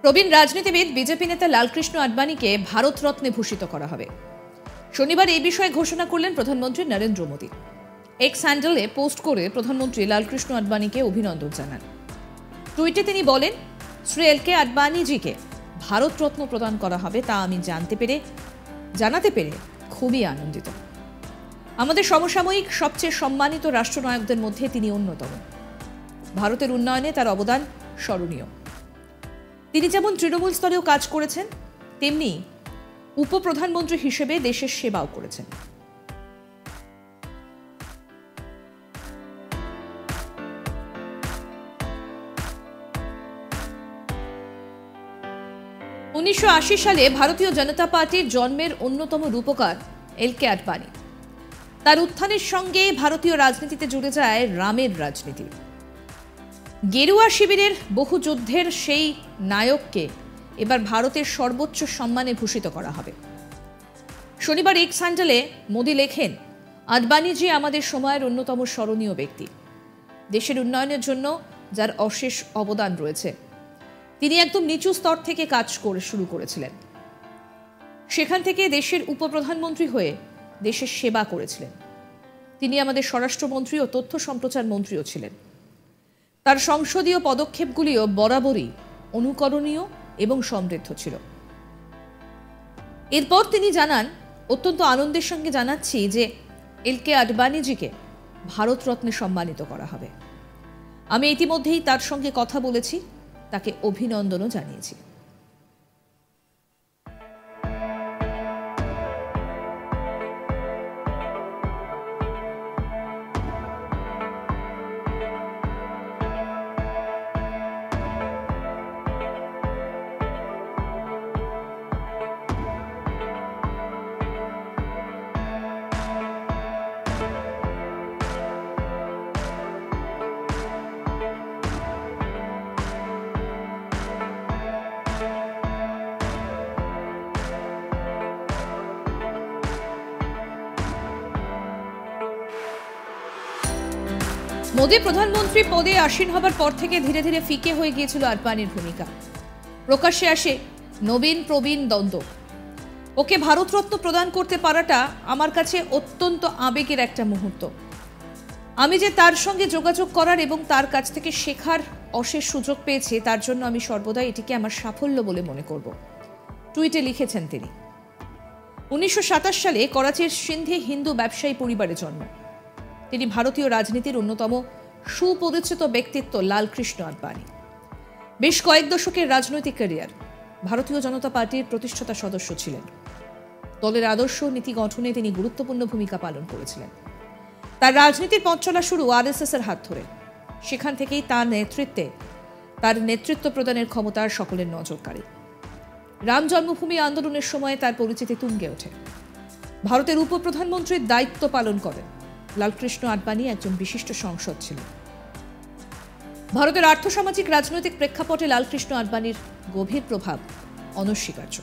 প্রবীণ রাজনীতিবিদ বিজেপি নেতা লালকৃষ্ণ আডবাণীকে ভারতরত্নে ভূষিত করা হবে। শনিবার এই বিষয়ে ঘোষণা করলেন প্রধানমন্ত্রী নরেন্দ্র মোদী। এক্স হ্যান্ডেলে পোস্ট করে প্রধানমন্ত্রী লালকৃষ্ণ আডবাণীকে অভিনন্দন জানান। টুইটে তিনি বলেন, শ্রী এল.কে আডবাণীজিকে ভারতরত্ন প্রদান করা হবে তা আমি জানাতে পেরে খুবই আনন্দিত। আমাদের সমসাময়িক সবচেয়ে সম্মানিত রাষ্ট্রনায়কদের মধ্যে তিনি অন্যতম। ভারতের উন্নয়নে তার অবদান স্মরণীয়। তিনি যেমন তৃণমূল স্তরেও কাজ করেছেন, তেমনি উপপ্রধানমন্ত্রী হিসেবে দেশের সেবাও করেছেন। উনিশশো সালে ভারতীয় জনতা পার্টির জন্মের অন্যতম রূপকার এল.কে আডবাণী। তার উত্থানের সঙ্গে ভারতীয় রাজনীতিতে জুড়ে যায় রামের রাজনীতি। গেরুয়া শিবিরের বহু যুদ্ধের সেই নায়ককে এবার ভারতের সর্বোচ্চ সম্মানে ভূষিত করা হবে। শনিবার এক্স হ্যান্ডেলে মোদী লেখেন, আডবাণীজি আমাদের সময়ের অন্যতম স্মরণীয় ব্যক্তি। দেশের উন্নয়নের জন্য যার অশেষ অবদান রয়েছে। তিনি একদম নিচু স্তর থেকে কাজ শুরু করেছিলেন। সেখান থেকে দেশের উপপ্রধানমন্ত্রী হয়ে দেশের সেবা করেছিলেন। তিনি আমাদের স্বরাষ্ট্রমন্ত্রী ও তথ্য সম্প্রচার মন্ত্রীও ছিলেন। তার সংসদীয় পদক্ষেপগুলিও বরাবরই অনুকরণীয় এবং সমৃদ্ধ ছিল। এরপর তিনি জানান, অত্যন্ত আনন্দের সঙ্গে জানাচ্ছি যে এল.কে আডবাণীজিকে ভারতরত্নে সম্মানিত করা হবে। আমি ইতিমধ্যেই তার সঙ্গে কথা বলেছি, তাকে অভিনন্দনও জানিয়েছি। মোদী প্রধানমন্ত্রী পদে আসীন হবার পর থেকে ধীরে ধীরে ফিকে হয়ে গিয়েছিল আডবাণীর ভূমিকা। প্রকাশ্যে আসে নবীন প্রবীণ দ্বন্দ্ব। ওকে ভারতরত্ন প্রদান করতে পারাটা আমার কাছে অত্যন্ত আবেগের একটা মুহূর্ত। আমি যে তার সঙ্গে যোগাযোগ করার এবং তার কাছ থেকে শেখার অশেষ সুযোগ পেয়েছি, তার জন্য আমি সর্বদা এটিকে আমার সাফল্য বলে মনে করব, টুইটে লিখেছেন তিনি। 1927 সালে করাচির সিন্ধি হিন্দু ব্যবসায়ী পরিবারে জন্ম। তিনি ভারতীয় রাজনীতির অন্যতম সুপরিচিত ব্যক্তিত্ব লালকৃষ্ণ আডবাণী। বেশ কয়েক দশকের রাজনৈতিক ক্যারিয়ার। ভারতীয় জনতা পার্টির প্রতিষ্ঠাতা সদস্য ছিলেন। দলের আদর্শ নীতি গঠনে তিনি গুরুত্বপূর্ণ ভূমিকা পালন করেছিলেন। তার রাজনীতির পথ চলা শুরু আরএসএস এর হাত ধরে। সেখান থেকেই তার নেতৃত্ব প্রদানের ক্ষমতা সকলের নজর কাড়ে। রাম জন্মভূমি আন্দোলনের সময় তার পরিচিতি তুঙ্গে ওঠে। ভারতের উপপ্রধানমন্ত্রীর দায়িত্ব পালন করেন। লালকৃষ্ণ আডবাণী একজন বিশিষ্ট সাংসদ ছিলেন। ভারতের আর্থসামাজিক রাজনৈতিক প্রেক্ষাপটে লালকৃষ্ণ আডবাণীর গভীর প্রভাব অনস্বীকার্য।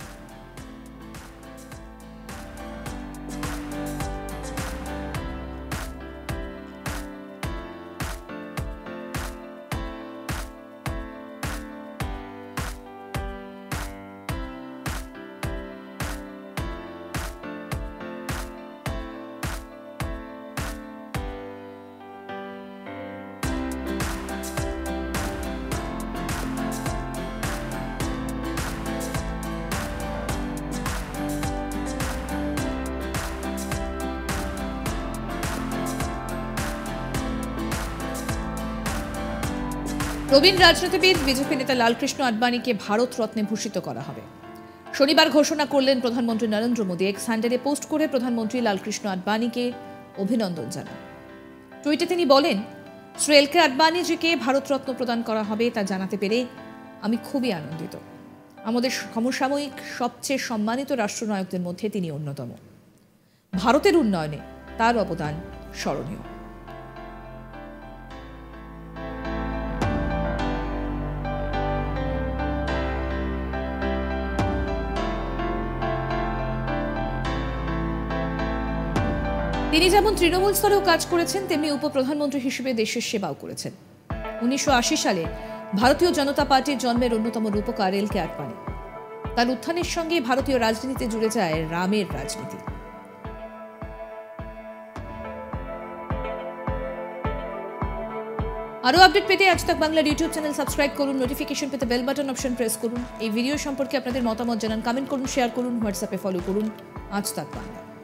প্রবীণ রাজনীতিবিদ বিজেপি নেতা লালকৃষ্ণ আডবাণীকে ভারতরত্নে ভূষিত করা হবে। শনিবার ঘোষণা করলেন প্রধানমন্ত্রী নরেন্দ্র মোদী। এক্স হ্যান্ডেলে পোস্ট করে প্রধানমন্ত্রী লালকৃষ্ণ আডবাণীকে অভিনন্দন জানান। টুইটে তিনি বলেন, শ্রী এল.কে আডবাণীজিকে ভারতরত্ন প্রদান করা হবে তা জানাতে পেরে আমি খুবই আনন্দিত। আমাদের সমসাময়িক সবচেয়ে সম্মানিত রাষ্ট্রনায়কদের মধ্যে তিনি অন্যতম। ভারতের উন্নয়নে তার অবদান স্মরণীয়। তিনি যেমন তৃণমূল স্তরেও কাজ করেছেন, তেমনি উপপ্রধানমন্ত্রী হিসেবে দেশের সেবাও করেছেন। 1980 সালে ভারতীয় জনতা পার্টির জন্মের অন্যতম রূপকার এল কে আডবাণী। তার উত্থানের সঙ্গে ভারতীয় রাজনীতিতে জুড়ে যায় রামের রাজনীতি। আরো আপডেট পেতে আজ তাক বাংলার ইউটিউব চ্যানেল সাবস্ক্রাইব করুন, নোটিফিকেশন পেতে বেল বাটন অপশন প্রেস করুন। এই ভিডিও সম্পর্কে আপনাদের মতামত জানান, কমেন্ট করুন, শেয়ার করুন, হোয়াটসঅ্যাপে ফলো করুন আজ তাক বাংলা।